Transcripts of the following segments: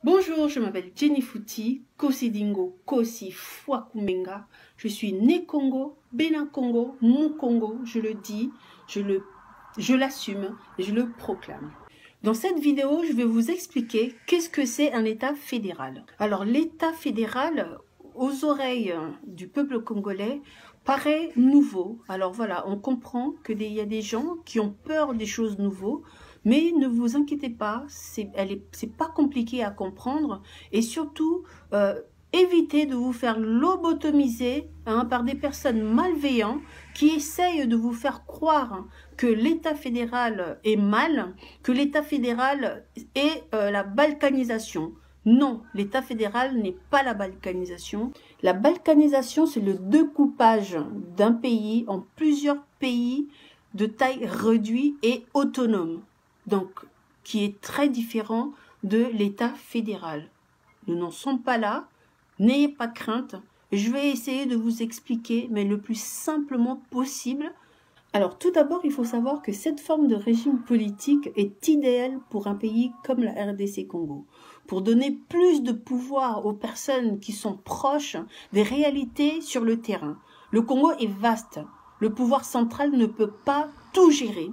Bonjour, je m'appelle Jenny Fouti, Kosi Dingo, Kosi Fwakumenga. Je suis né Congo, Bénin Congo, mon Congo, je le dis, je l'assume et je le proclame. Dans cette vidéo, je vais vous expliquer qu'est-ce que c'est un État fédéral. Alors l'État fédéral, aux oreilles du peuple congolais, paraît nouveau. Alors voilà, on comprend qu'il y a des gens qui ont peur des choses nouvelles. Mais ne vous inquiétez pas, c'est pas compliqué à comprendre et surtout évitez de vous faire lobotomiser par des personnes malveillantes qui essayent de vous faire croire que l'État fédéral est mal, que l'État fédéral est la balkanisation. Non, l'État fédéral n'est pas la balkanisation. La balkanisation, c'est le découpage d'un pays en plusieurs pays de taille réduite et autonome. Donc, qui est très différent de l'État fédéral. Nous n'en sommes pas là, n'ayez pas crainte, je vais essayer de vous expliquer, mais le plus simplement possible. Alors, tout d'abord, il faut savoir que cette forme de régime politique est idéale pour un pays comme la RDC Congo, pour donner plus de pouvoir aux personnes qui sont proches des réalités sur le terrain. Le Congo est vaste, le pouvoir central ne peut pas tout gérer.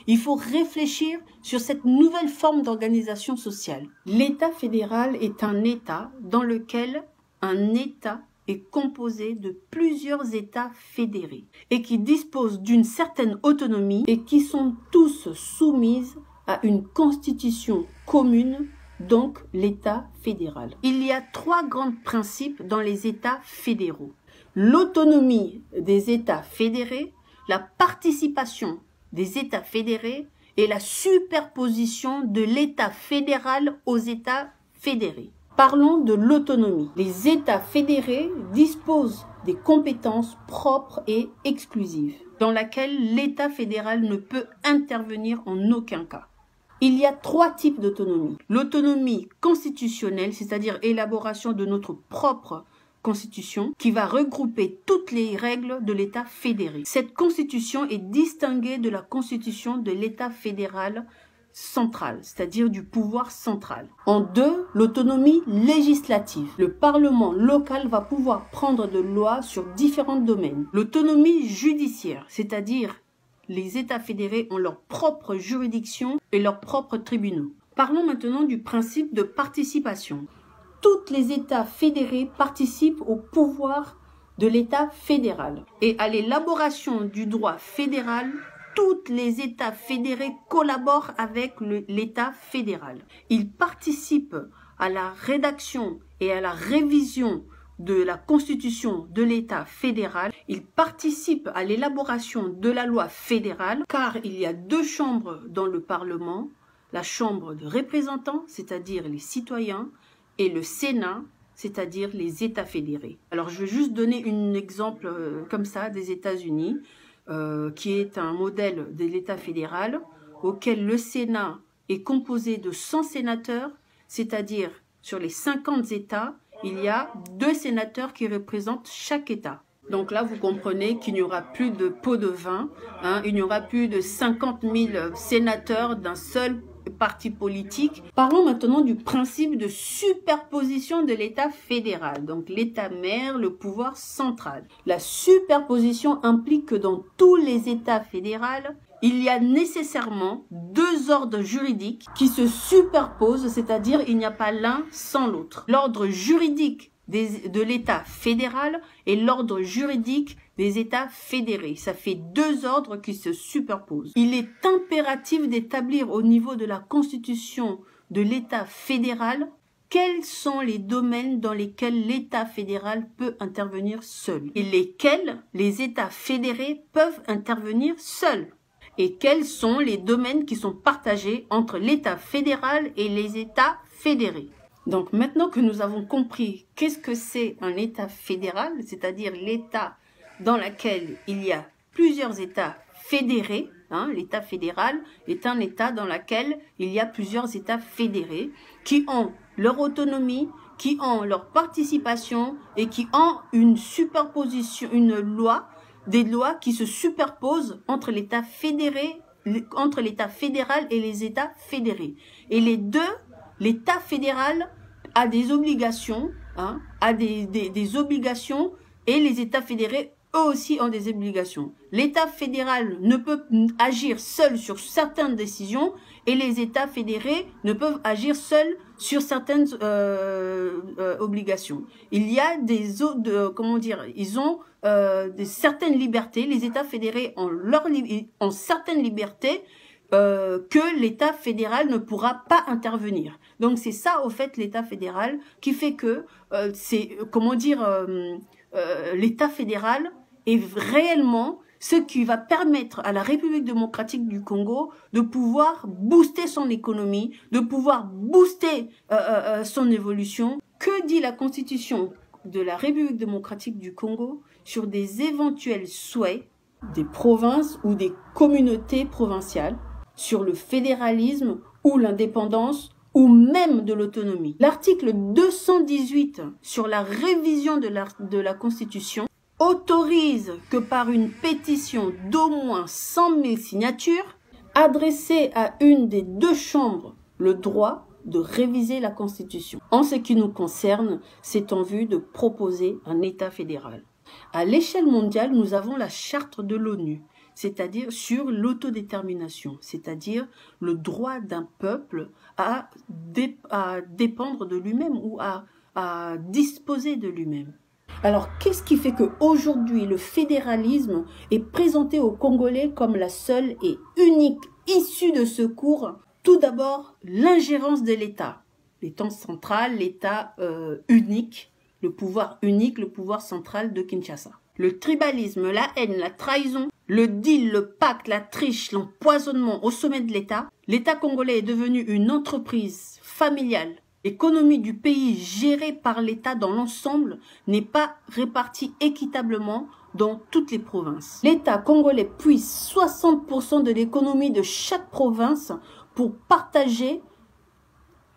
Il faut réfléchir sur cette nouvelle forme d'organisation sociale. L'État fédéral est un État dans lequel un État est composé de plusieurs États fédérés et qui disposent d'une certaine autonomie et qui sont tous soumises à une constitution commune, donc l'État fédéral. Il y a trois grands principes dans les États fédéraux. L'autonomie des États fédérés, la participation des États fédérés et la superposition de l'État fédéral aux États fédérés. Parlons de l'autonomie. Les États fédérés disposent des compétences propres et exclusives, dans lesquelles l'État fédéral ne peut intervenir en aucun cas. Il y a trois types d'autonomie. L'autonomie constitutionnelle, c'est-à-dire élaboration de notre propre constitution qui va regrouper toutes les règles de l'État fédéré. Cette constitution est distinguée de la constitution de l'État fédéral central, c'est-à-dire du pouvoir central. En deux, l'autonomie législative. Le Parlement local va pouvoir prendre de lois sur différents domaines. L'autonomie judiciaire, c'est-à-dire les États fédérés ont leur propre juridiction et leurs propres tribunaux. Parlons maintenant du principe de participation. Tous les États fédérés participent au pouvoir de l'État fédéral. Et à l'élaboration du droit fédéral, tous les États fédérés collaborent avec l'État fédéral. Ils participent à la rédaction et à la révision de la constitution de l'État fédéral. Ils participent à l'élaboration de la loi fédérale, car il y a deux chambres dans le Parlement, la Chambre de représentants, c'est-à-dire les citoyens, et le Sénat, c'est-à-dire les États fédérés. Alors, je vais juste donner un exemple comme ça des États-Unis, qui est un modèle de l'État fédéral, auquel le Sénat est composé de 100 sénateurs, c'est-à-dire sur les 50 États, il y a 2 sénateurs qui représentent chaque État. Donc là, vous comprenez qu'il n'y aura plus de pot de vin, il n'y aura plus de 50 000 sénateurs d'un seul parti politique. Parlons maintenant du principe de superposition de l'État fédéral, donc l'État mère, le pouvoir central. La superposition implique que dans tous les États fédéraux, il y a nécessairement 2 ordres juridiques qui se superposent, c'est-à-dire il n'y a pas l'un sans l'autre. L'ordre juridique de l'État fédéral et l'ordre juridique des États fédérés. Ça fait 2 ordres qui se superposent. Il est impératif d'établir au niveau de la constitution de l'État fédéral quels sont les domaines dans lesquels l'État fédéral peut intervenir seul et lesquels les États fédérés peuvent intervenir seuls. Et quels sont les domaines qui sont partagés entre l'État fédéral et les États fédérés. Donc maintenant que nous avons compris qu'est-ce que c'est un État fédéral, c'est-à-dire l'État dans lequel il y a plusieurs États fédérés, l'État fédéral est un État dans lequel il y a plusieurs États fédérés qui ont leur autonomie, qui ont leur participation et qui ont une superposition, des lois qui se superposent entre l'État fédéral et les États fédérés. Et les deux l'État fédéral a des obligations, hein, a des obligations, et les États fédérés, eux aussi, ont des obligations. L'État fédéral ne peut agir seul sur certaines décisions, et les États fédérés ne peuvent agir seuls sur certaines obligations. Il y a comment dire, ils ont certaines libertés. Les États fédérés ont certaines libertés que l'État fédéral ne pourra pas intervenir. Donc c'est ça, au fait, l'État fédéral qui fait que c'est, comment dire, l'État fédéral est réellement ce qui va permettre à la République démocratique du Congo de pouvoir booster son économie, de pouvoir booster son évolution. Que dit la Constitution de la République démocratique du Congo sur des éventuels souhaits des provinces ou des communautés provinciales, sur le fédéralisme ou l'indépendance ou même de l'autonomie? L'article 218 sur la révision de la Constitution autorise que par une pétition d'au moins 100 000 signatures, adressée à une des deux chambres, le droit de réviser la Constitution. En ce qui nous concerne, c'est en vue de proposer un État fédéral. À l'échelle mondiale, nous avons la charte de l'ONU, c'est-à-dire sur l'autodétermination, c'est-à-dire le droit d'un peuple à dépendre de lui-même ou à disposer de lui-même. Alors, qu'est-ce qui fait qu'aujourd'hui, le fédéralisme est présenté aux Congolais comme la seule et unique issue de secours? Tout d'abord, l'ingérence de l'État. L'État central, l'État unique, le pouvoir central de Kinshasa. Le tribalisme, la haine, la trahison, le deal, le pacte, la triche, l'empoisonnement au sommet de l'État. L'État congolais est devenu une entreprise familiale. L'économie du pays gérée par l'État dans l'ensemble n'est pas répartie équitablement dans toutes les provinces. L'État congolais puise 60% de l'économie de chaque province pour partager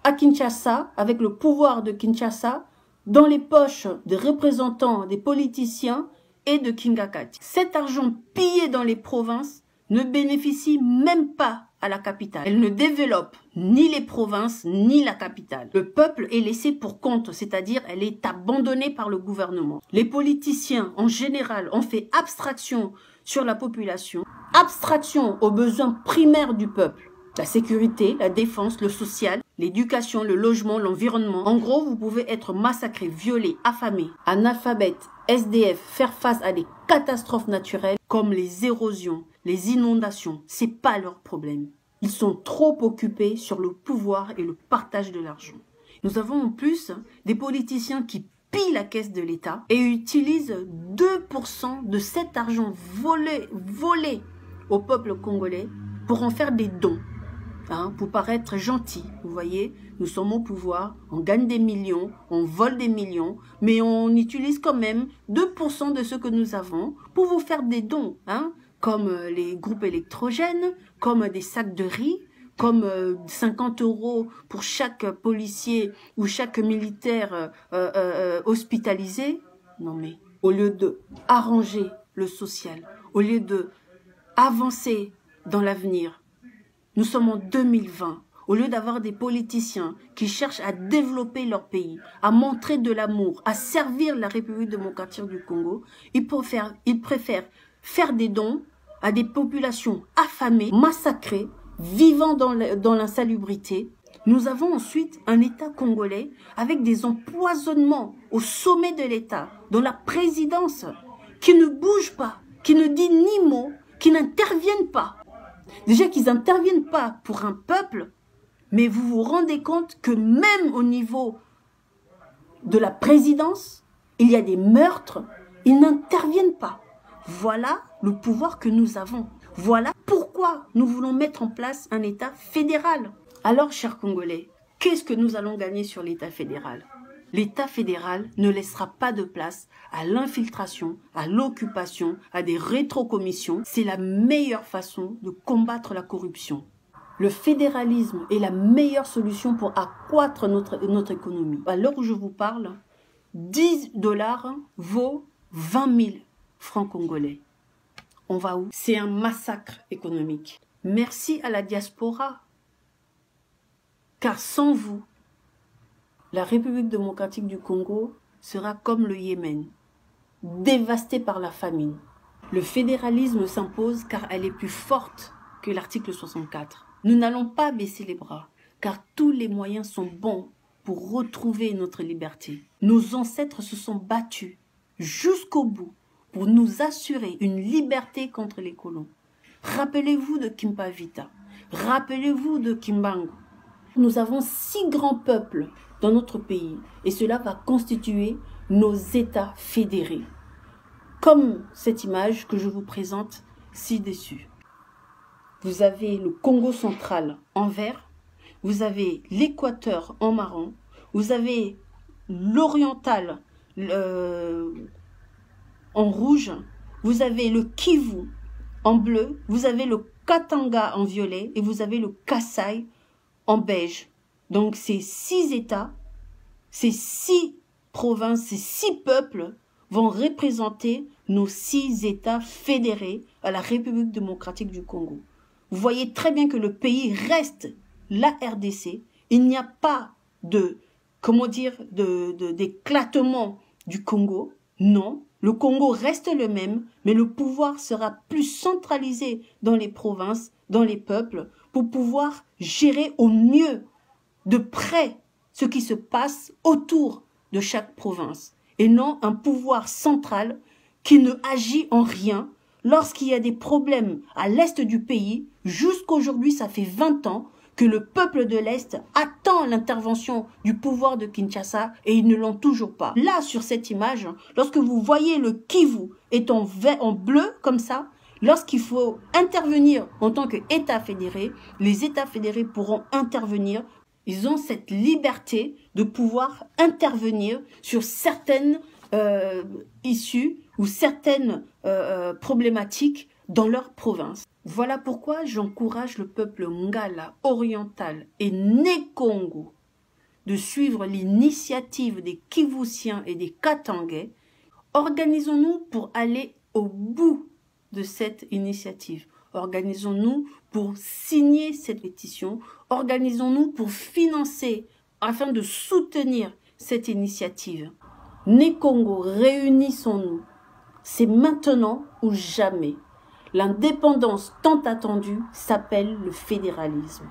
à Kinshasa, avec le pouvoir de Kinshasa, dans les poches des représentants, des politiciens et de Kingakati. Cet argent pillé dans les provinces ne bénéficie même pas à la capitale. Elle ne développe ni les provinces ni la capitale. Le peuple est laissé pour compte, c'est-à-dire elle est abandonnée par le gouvernement. Les politiciens en général ont fait abstraction sur la population, abstraction aux besoins primaires du peuple. La sécurité, la défense, le social, l'éducation, le logement, l'environnement. En gros, vous pouvez être massacré, violé, affamé, analphabète, SDF, faire face à des catastrophes naturelles comme les érosions, les inondations. C'est pas leur problème. Ils sont trop occupés sur le pouvoir et le partage de l'argent. Nous avons en plus des politiciens qui pillent la caisse de l'État et utilisent 2% de cet argent volé au peuple congolais pour en faire des dons. Pour paraître gentil, vous voyez, nous sommes au pouvoir, on gagne des millions, on vole des millions, mais on utilise quand même 2% de ce que nous avons pour vous faire des dons, comme les groupes électrogènes, comme des sacs de riz, comme 50 € pour chaque policier ou chaque militaire hospitalisé. Non mais, au lieu de arranger le social, au lieu de avancer dans l'avenir, nous sommes en 2020. Au lieu d'avoir des politiciens qui cherchent à développer leur pays, à montrer de l'amour, à servir la République démocratique du Congo, ils préfèrent faire des dons à des populations affamées, massacrées, vivant dans l'insalubrité. Nous avons ensuite un État congolais avec des empoisonnements au sommet de l'État, dans la présidence, qui ne bouge pas, qui ne dit ni mot, qui n'interviennent pas. Déjà qu'ils n'interviennent pas pour un peuple, mais vous vous rendez compte que même au niveau de la présidence, il y a des meurtres, ils n'interviennent pas. Voilà le pouvoir que nous avons. Voilà pourquoi nous voulons mettre en place un État fédéral. Alors, chers Congolais, qu'est-ce que nous allons gagner sur l'État fédéral? L'État fédéral ne laissera pas de place à l'infiltration, à l'occupation, à des rétrocommissions. C'est la meilleure façon de combattre la corruption. Le fédéralisme est la meilleure solution pour accroître notre économie. À l'heure où je vous parle, 10 $ vaut 20 000 francs congolais. On va où? C'est un massacre économique. Merci à la diaspora. Car sans vous, la République démocratique du Congo sera comme le Yémen, dévastée par la famine. Le fédéralisme s'impose car elle est plus forte que l'article 64. Nous n'allons pas baisser les bras, car tous les moyens sont bons pour retrouver notre liberté. Nos ancêtres se sont battus jusqu'au bout pour nous assurer une liberté contre les colons. Rappelez-vous de Kimpavita, rappelez-vous de Kimbangu. Nous avons 6 grands peuples dans notre pays et cela va constituer nos États fédérés. Comme cette image que je vous présente ci-dessus. Vous avez le Congo central en vert, vous avez l'Équateur en marron, vous avez l'oriental en rouge, vous avez le Kivu en bleu, vous avez le Katanga en violet et vous avez le Kasaï en beige. Donc ces 6 États, ces 6 provinces, ces 6 peuples vont représenter nos 6 États fédérés à la République démocratique du Congo. Vous voyez très bien que le pays reste la RDC. Il n'y a pas d'éclatement du Congo. Non, le Congo reste le même, mais le pouvoir sera plus centralisé dans les provinces, dans les peuples, pour pouvoir gérer au mieux, de près, ce qui se passe autour de chaque province. Et non un pouvoir central qui ne agit en rien lorsqu'il y a des problèmes à l'est du pays. Jusqu'aujourd'hui, ça fait 20 ans que le peuple de l'Est attend l'intervention du pouvoir de Kinshasa et ils ne l'ont toujours pas. Là, sur cette image, lorsque vous voyez le Kivu est en bleu comme ça, lorsqu'il faut intervenir en tant qu'État fédéré, les États fédérés pourront intervenir. Ils ont cette liberté de pouvoir intervenir sur certaines issues ou certaines problématiques dans leur province. Voilà pourquoi j'encourage le peuple Ngala, oriental et Né-Congo de suivre l'initiative des Kivusiens et des Katangais. Organisons-nous pour aller au bout de cette initiative. Organisons-nous pour signer cette pétition. Organisons-nous pour financer afin de soutenir cette initiative. Né-Congo, réunissons-nous. C'est maintenant ou jamais. L'indépendance tant attendue s'appelle le fédéralisme.